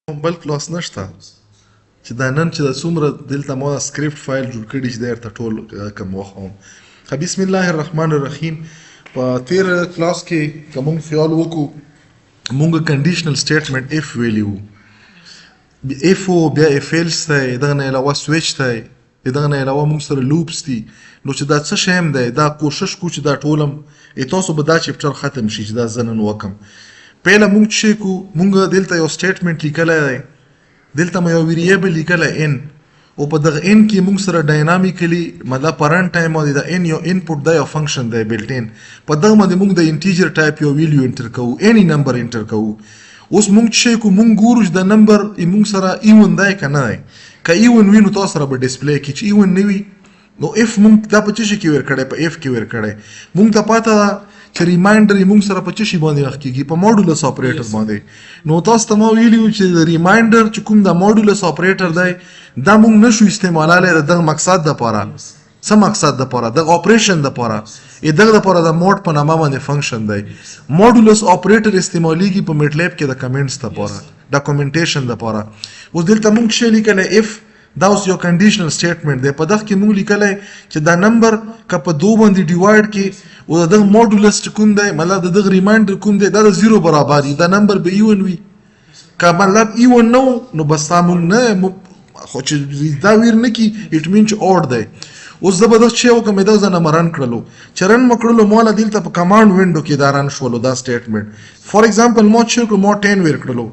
بل کلاس نشته چې دا نن چې د څومره دلته ما سکرپټ فایل جوړ کړی چې درته ټول کوم وخوم. بسم الله الرحمن الرحیم. په تیر کلاس کې کوم خیال وکړو مونږ کنډیشنل سټیټمنټ اف ویلیو اف او بیا اف ایلس ته دغه نه علاوه سویچ ته دغه نه علاوه مونږ سره لوپس دي. نو چې دا څه شی هم دی دا کوشش کو چې دا ټولم تاسو به دا چپټر ختم شي چې دا زنن وکم. پهله مونږ چې کو مونږ دلته یو سټیټمنټ لیکلی دی، دلته مو یو ویریبل لیکلی ان او په دغه ان کې مونږ سره ډاینامیکلی مطلب پرنټ ټایم باندې د ان یو انپوټ دا یو فنکشن دی بلټ ان په دغه باندې مونږ د انټیجر ټایپ یو ویلیو انټر کوو، اني نمبر انټر کوو. اوس مونږ چې کو مونږ ګورو چې د نمبر مونږ سره ایون دی که نه دی. که ایون وي نو تاسو سره به ډسپلی کړي، چې ایون نه وي نو اف مونږ دا په څه شي کې ورکړی، په اف کې ورکړی. مونږ ته پاته ده چې ریمایندر یې مونږ سره په څه شي باندې وخت کېږي، په موډولس اپریټر باندې. نو تاسو ته ما ویلي وو چې د ریمایندر چې کوم د موډولس اپریټر دی دا مونږ نشو استعمالولی د دغه مقصد دپاره. څه مقصد دپاره؟ دغه اپریشن دپاره. دغه دپاره د موډ په نامه باندې فنکشن دی. موډولس اپریټر استعمالیږي په میټلیب کې د کمنټس دپاره، ډاکومنټیشن دپاره. اوس دلته مونږ څه لیکلی اف دا اوس یو کنډیشنل سټیټمنټ دی. په دغه کې مونږ لیکلی چې دا نمبر که په دو باندې ډیوایډ کې او د دغه موډولس چې کوم دی مطلب د دغه ریمایندر کوم دی دا د زیرو برابر وي، دا نمبر به ایون وي. که مطلب ایون نه و نو بس تا مونږ نه خو چې دا ویر نه کي اټ مین چې اورډ دی. اوس زه به دغه چې وکړم دغه ځه نه مې رن کړلو چې رن مې کړلو ماله دلته په کمانډ وینډو کې دا رن شولو دا سټیټمنټ. فار ایگزامپل ما چې وکړو ما 10 ویر کړلو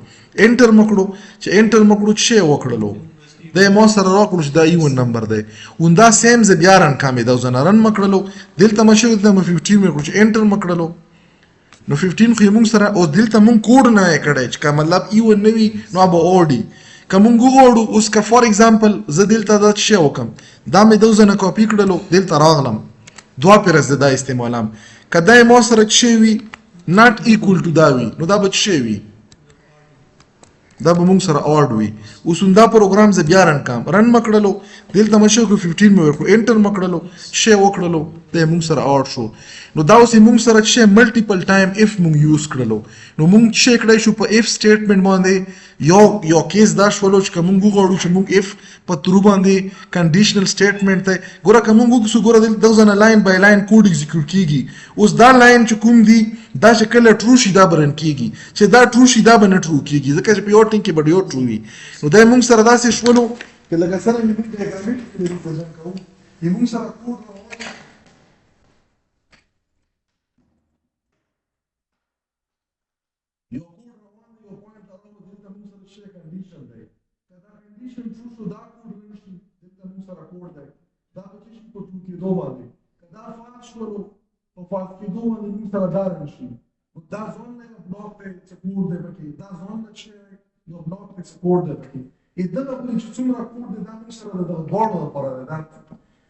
انټر مې کړو چې انټر مې کړو چې وکړلو دا ما سره راکړو چې دا ایون نمبر دی. اون دا سیم زه بیا رن کامې دا ځه نه رن مې کړلو دلته مې شوی دلته مې 15 مې کړو چې انټر مې کړلو نو 15 خو یې مونږ سره او دلته مونږ کوډ نه یې کړی چې که مطلب ایون نه وي نو به اوډي. که مونږ وغواړو اوس که فار ایگزامپل زه دلته دا څه وکړم دا مې دو ځنه کاپي کړلو دلته راغلم دوه پیرز دا استعمالم که دا یې ما سره څه وي ناټ ایکول ټو دا وي نو دا به څه وي دا به مونږ سره اورډ وي. اوس دا پروګرام زه بیا رن کړم رن مې کړلو دلته مې شو 15 مې ورکړو انټر مې کړلو څه وکړلو دا یې مونږ سره اورډ شو. نو دا اوس مونږ سره څه ملټیپل ټایم اف مونږ یوز کړلو نو مونږ څه کړی شو په اف سټیټمنټ باندې یو کیس دا شولو چې که مونږ وغواړو چې مونږ اف په ترو باندې کنډیشنل سټیټمنټ دی ګوره که مونږ وکړو ګوره دغه ځنه لاین بای لاین کوډ ایگزیکیوټ کیږي. اوس دا لاین چې کوم دی دا چې کله ټرو شي دا به رن کیږي، چې دا ټرو شي دا به نه ټرو کیږي ځکه چې په یو ټینګ کې به یو ټرو وي. نو دا مونږ سره داسې شولو چې لکه څرنګه مونږ ډایګرامټ کې ریپرزنټ کوو مونږ سره کوډ باندې دا فاز شولو په فاز کېدو باندې موږ سره دا راشي دا ځون نه یو بلاک ته سپورټ دی پکې دا ځون نه چې یو بلاک ته سپورټ دی پکې دغه پرې چې څومره کوډ دی دا موږ سره د دواړو لپاره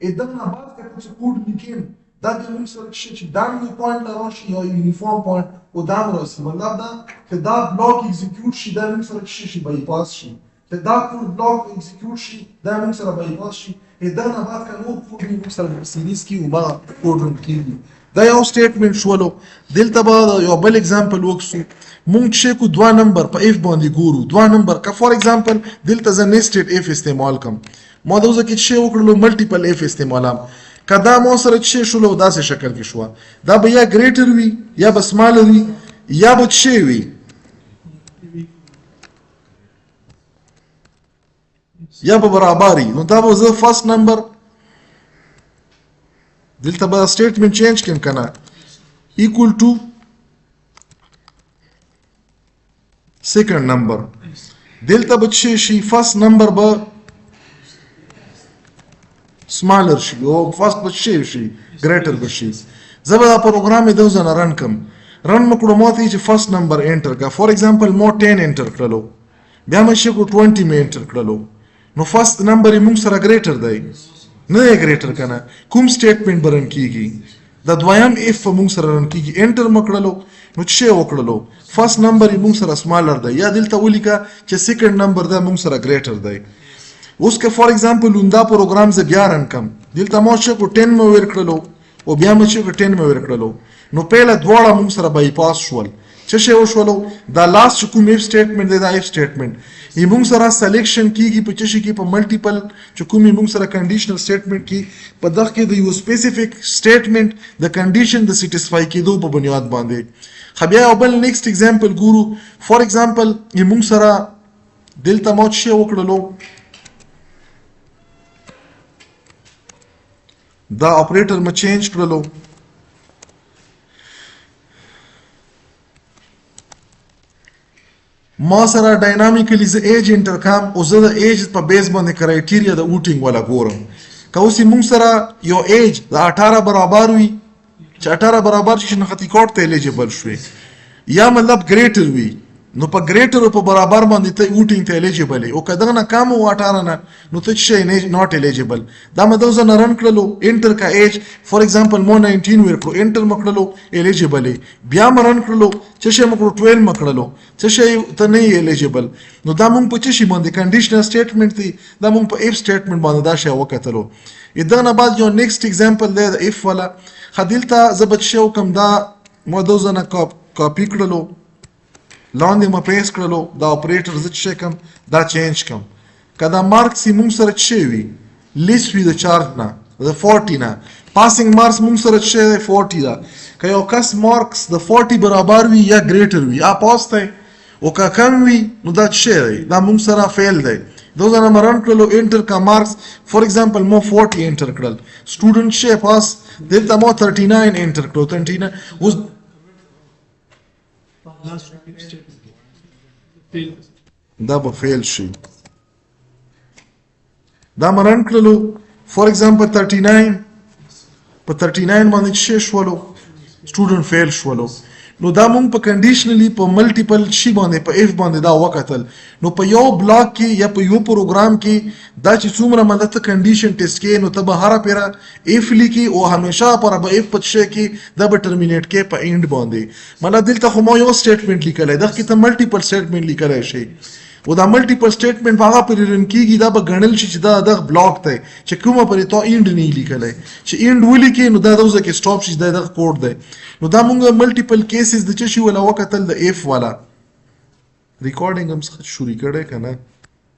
دی. دغه نه بعد که څه کوډ لیکیم دا د موږ سره چې دا یو پوینټ له راشي یا یونیفورم پوینټ او دا راشي مطلب دا که دا بلاک ایگزیکیوټ شي دا موږ سره شي بایپاس شي که دا کوډ بلاک ایگزیکیوټ شي دا موږ سره بایپاس شي. دا نه بعد که نور کوډ موږ سره په سیریز کې وما کوډ رن کېږي. دا یو سټیټمنټ شولو. دلته به یو بل اگزامپل وکړو مونږ چې کو دوه نمبر په اف باندې ګورو دوه نمبر که فار ایگزامپل دلته زه نیسټډ اف استعمال کوم ما دغه کې چې وکړلو ملټیپل اف استعمالم که دا ما سره چې شولو داسې شکل کې شوه دا به یا ګریټر وي یا به سمالر وي یا به چې وي یا به برابري. نو دا به زه فرست نمبر دلته به سټیټمنټ چینج کړم که نه ایکول ټو سیکنډ نمبر دلته به څه شي فرست نمبر به سمالر شي او فرست به څه شي ګریټر به شي. زه به دا پروګرام یې دغه ځنه رن کړم رن مې کړو ما ته چې فرست نمبر انټر کړه فار ایگزامپل ما 10 انټر کړلو بیا مې چې کو 20 مې انټر کړلو نو فرست نمبر یې مونږ سره ګریټر دی نه یې ګریټر که نه کوم سټیټمنټ به رن کېږي د دویم اف په مونږ سره رن کېږي انټر مې کړلو نو څه وکړلو فرست نمبر یې مونږ سره سمالر دی یا دلته ولیکه چې سیکنډ نمبر دی مونږ سره ګریټر دی. اوس که فار ایگزامپل دا پروګرام زه بیا رن کړم دلته ما چې کو 10 مې ور کړلو او بیا مې چې 10 مې ور کړلو نو پهله دواړه مونږ سره بایپاس شول چې څه شی وشولو دا لاست کوم اف سټیټمنټ دی دا اف سټیټمنټ یې موږ سره سلیکشن کیږي په څه شي کې په ملټیپل چې کوم موږ سره کنډیشنل سټیټمنټ کې په دغه کې د یو سپیسیفیک سټیټمنټ د کنډیشن د سټیسفای کېدو په بنیاد باندې خو بیا یو بل نیکسټ ایگزامپل ګورو فار ایگزامپل یې موږ سره دلته مو څه وکړلو دا اپریټر م چینج کړلو ما سره ډاینامیکلی ز ایج انټر کام او زه د ایج په بیس باندې کرایټیریا د ووټینګ ولا ګورم که اوس موږ سره یو ایج د 18 برابر وي چې 18 برابر شي نو خطي کوډ ته الیجیبل شوي یا مطلب ګریټر وي نو په ګریټر او په برابر باندې ته ووټینګ ته الیجیبل او کداغه نه کم او 18 نه نو ته شي نه ناٹ الیجیبل دا مده زه نه رن کړلو انټر کا ایج فار ایگزامپل مو 19 ورکړو انټر مکړلو الیجیبل بیا مرن کړلو چې شي مکړو 12 مکړلو چې شي ته نه الیجیبل نو دا مونږ په څه شي باندې کنډیشنل سټیټمنټ دی دا مونږ په اف سټیټمنټ باندې دا شی وکړلو اذا نه بعد یو نیکسټ ایگزامپل دی د اف والا خدلته زبط شو کوم دا مو زه نه کاپی کړلو لاندې ما پیس کړلو دا اپریټر زه څه کوم دا چینج کوم کدا مارکس موږ سره څه وي لیست وی د چارج نه د 40 نه پاسینګ مارکس موږ سره څه 40 دا که یو کس مارکس د 40 برابر وي یا ګریټر وي یا پاس دی او که کم وي نو دا څه دی دا موږ سره فیل دی دوزه نه مرن کړلو انټر کا مارکس فار ایگزامپل مو 40 انټر کړل سټوډنټ څه پاس دلته مو 39 انټر کړو 39 اوس دا به فیل شي دا مرن کړلو فار ایگزامپل 39 په 39 باندې څه شولو سټوډنټ فیل شولو نو دا مونږ په کنډیشنلی په ملټیپل شي باندې په اف باندې دا وکتل نو په یو بلاک کې یا په یو پروګرام کې دا چې څومره مدته کنډیشن ټیسټ کې نو ته به هر پیرا اف لیکي او همیشه پر به اف پڅ کې دا به ټرمینیټ کې په اینډ باندې مله دلته خو مو یو سټیټمنټ لیکلای دا کې ته ملټیپل سټیټمنټ لیکلای شي او دا ملټیپل سټیټمنټ هغه پر رن کیږي دا به غنل شي چې دا د بلاک ته چې کومه پرې ته اینډ نه لیکلای چې اینډ ولیکي نو دا دوزه کې سټاپ شي دا د کوډ دی نو دا مونږ ملټیپل کیسز د چشي ولا وکتل د اف والا ریکارډینګ هم څه شروع کړه کنه